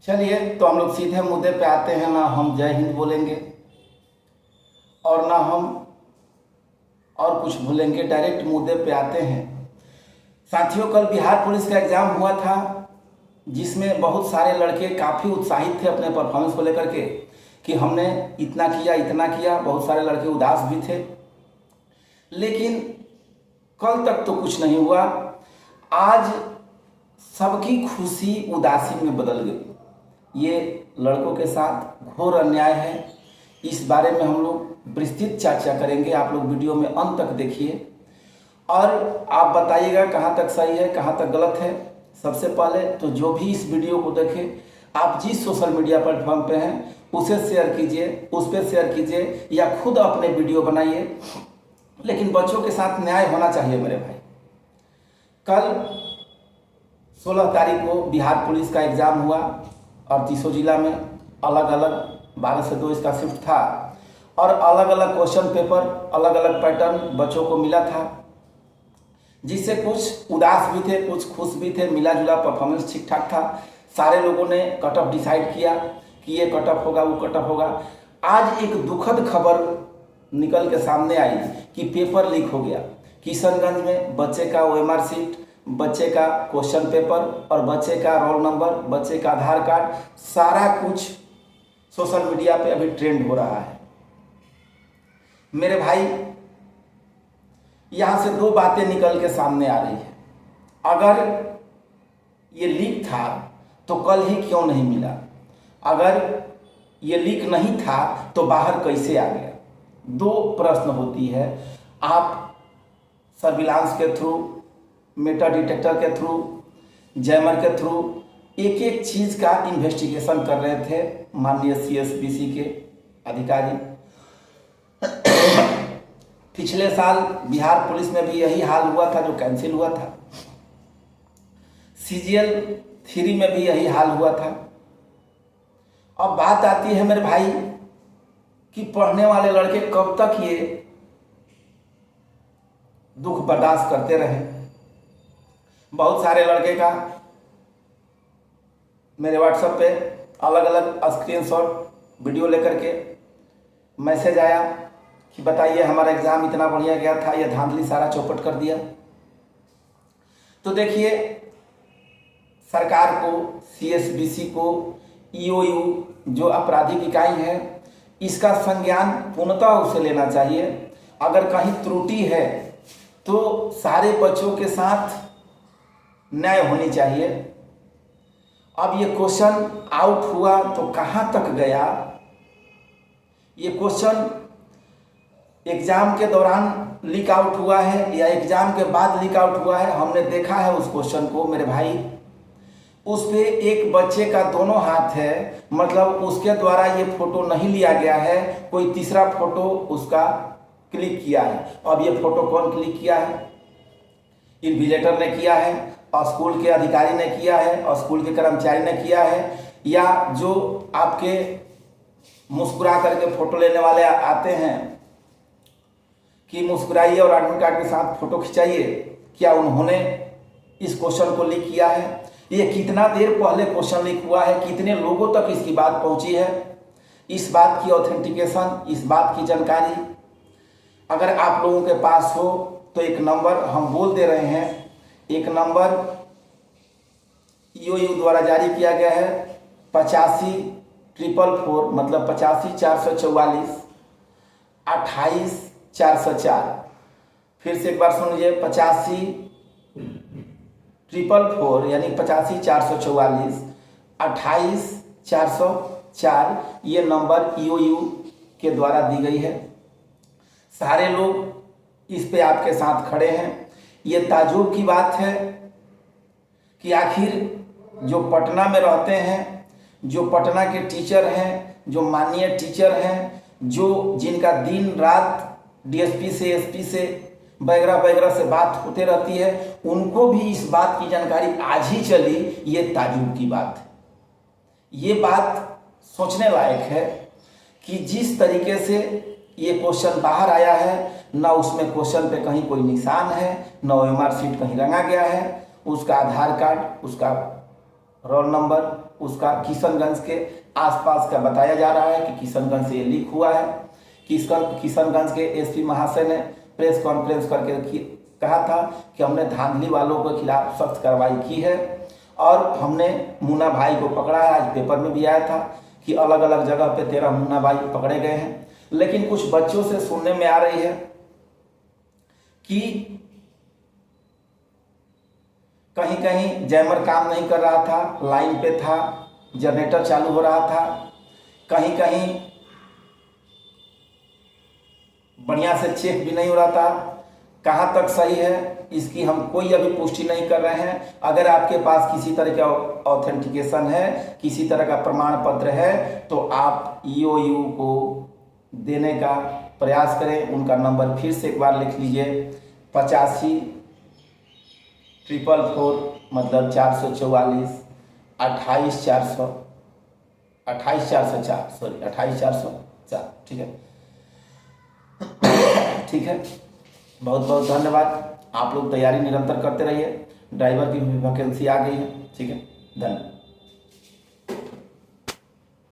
चलिए तो हम लोग सीधे मुद्दे पे आते हैं। ना हम जय हिंद बोलेंगे और ना हम और कुछ बोलेंगे, डायरेक्ट मुद्दे पे आते हैं। साथियों, कल बिहार पुलिस का एग्ज़ाम हुआ था जिसमें बहुत सारे लड़के काफ़ी उत्साहित थे अपने परफॉर्मेंस को लेकर के कि हमने इतना किया इतना किया। बहुत सारे लड़के उदास भी थे, लेकिन कल तक तो कुछ नहीं हुआ। आज सबकी खुशी उदासी में बदल गई। ये लड़कों के साथ घोर अन्याय है। इस बारे में हम लोग विस्तृत चर्चा करेंगे। आप लोग वीडियो में अंत तक देखिए और आप बताइएगा कहाँ तक सही है कहाँ तक गलत है। सबसे पहले तो जो भी इस वीडियो को देखे, आप जिस सोशल मीडिया प्लेटफॉर्म पे हैं उसे शेयर कीजिए, उस पर शेयर कीजिए या खुद अपने वीडियो बनाइए, लेकिन बच्चों के साथ न्याय होना चाहिए मेरे भाई। कल 16 तारीख को बिहार पुलिस का एग्ज़ाम हुआ और 30 जिला में अलग अलग 12 से 2 इसका शिफ्ट था और अलग अलग क्वेश्चन पेपर, अलग अलग पैटर्न बच्चों को मिला था, जिससे कुछ उदास भी थे, कुछ खुश भी थे। मिला जुला परफॉर्मेंस ठीक ठाक था। सारे लोगों ने कट ऑफ डिसाइड किया कि ये कट ऑफ होगा, वो कट ऑफ होगा। आज एक दुखद खबर निकल के सामने आई कि पेपर लीक हो गया। किशनगंज में बच्चे का OMR शीट, बच्चे का क्वेश्चन पेपर और बच्चे का रोल नंबर, बच्चे का आधार कार्ड, सारा कुछ सोशल मीडिया पे अभी ट्रेंड हो रहा है। मेरे भाई, यहाँ से 2 बातें निकल के सामने आ रही है। अगर ये लीक था तो कल ही क्यों नहीं मिला? अगर ये लीक नहीं था तो बाहर कैसे आ गया? 2 प्रश्न होती है। आप सर्विलांस के थ्रू, मेटा डिटेक्टर के थ्रू, जैमर के थ्रू एक एक चीज़ का इन्वेस्टिगेशन कर रहे थे माननीय CSBC के अधिकारी। पिछले साल बिहार पुलिस में भी यही हाल हुआ था जो कैंसिल हुआ था। CGL 3 में भी यही हाल हुआ था। अब बात आती है मेरे भाई कि पढ़ने वाले लड़के कब तक ये दुख बर्दाश्त करते रहे। बहुत सारे लड़के का मेरे व्हाट्सएप पे अलग अलग स्क्रीनशॉट वीडियो लेकर के मैसेज आया कि बताइए हमारा एग्ज़ाम इतना बढ़िया गया था, ये धांधली सारा चौपट कर दिया। तो देखिए, सरकार को, CSBC को, EOU जो आपराधिक इकाई है, इसका संज्ञान पूर्णतः उसे लेना चाहिए। अगर कहीं त्रुटि है तो सारे बच्चों के साथ न्याय होनी चाहिए। अब ये क्वेश्चन आउट हुआ तो कहाँ तक गया? ये क्वेश्चन एग्ज़ाम के दौरान लीक आउट हुआ है या एग्ज़ाम के बाद लीक आउट हुआ है? हमने देखा है उस क्वेश्चन को मेरे भाई। उस पे एक बच्चे का दोनों हाथ है, मतलब उसके द्वारा ये फोटो नहीं लिया गया है, कोई तीसरा फोटो उसका क्लिक किया है। अब ये फोटो कौन क्लिक किया है? इन्विजिलेटर ने किया है और स्कूल के अधिकारी ने किया है और स्कूल के कर्मचारी ने किया है, या जो आपके मुस्कुरा करके फोटो लेने वाले आते हैं कि मुस्कुराइए और एडमिट कार्ड के साथ फोटो खिंचाइए, क्या उन्होंने इस क्वेश्चन को लीक किया है? ये कितना देर पहले क्वेश्चन लीक हुआ है? कितने लोगों तक इसकी बात पहुंची है? इस बात की ऑथेंटिकेशन, इस बात की जानकारी अगर आप लोगों के पास हो तो एक नंबर हम बोल दे रहे हैं। एक नंबर EOU द्वारा जारी किया गया है 85,444, मतलब 85,444 28,404। फिर से एक बार सुन लीजिए, 85,444 यानी 85,444 28,404। ये नंबर EOU के द्वारा दी गई है। सारे लोग इस पे आपके साथ खड़े हैं। ये ताज्जुब की बात है कि आखिर जो पटना में रहते हैं, जो पटना के टीचर हैं, जो माननीय टीचर हैं, जो जिनका दिन रात DSP से SP से वगैरह वगैरह से बात होते रहती है, उनको भी इस बात की जानकारी आज ही चली। ये ताज्जुब की बात है। ये बात सोचने लायक है कि जिस तरीके से ये क्वेश्चन बाहर आया है, ना उसमें क्वेश्चन पे कहीं कोई निशान है, ना OMR शीट कहीं रंगा गया है, उसका आधार कार्ड, उसका रोल नंबर उसका किशनगंज के आसपास का बताया जा रहा है कि किशनगंज से ये लीक हुआ है। किशनगंज के एसपी महाशय ने प्रेस कॉन्फ्रेंस करके कहा था कि हमने धांधली वालों के खिलाफ सख्त कार्रवाई की है और हमने मुन्ना भाई को पकड़ा है। आज पेपर में भी आया था कि अलग अलग जगह पे 13 मुन्ना भाई पकड़े गए हैं। लेकिन कुछ बच्चों से सुनने में आ रही है कि कहीं कहीं जैमर काम नहीं कर रहा था, लाइन पे था, जनरेटर चालू हो रहा था, कहीं कहीं बढ़िया से चेक भी नहीं हो रहा था। कहाँ तक सही है इसकी हम कोई अभी पुष्टि नहीं कर रहे हैं। अगर आपके पास किसी तरह का ऑथेंटिकेशन है, किसी तरह का प्रमाण पत्र है, तो आप ईओयू को देने का प्रयास करें। उनका नंबर फिर से एक बार लिख लीजिए, 85-444 मतलब 444 28404 सॉरी 28404। ठीक है, ठीक है, बहुत बहुत धन्यवाद। आप लोग तैयारी निरंतर करते रहिए। ड्राइवर की भी वैकेंसी आ गई है। ठीक है, धन्यवाद।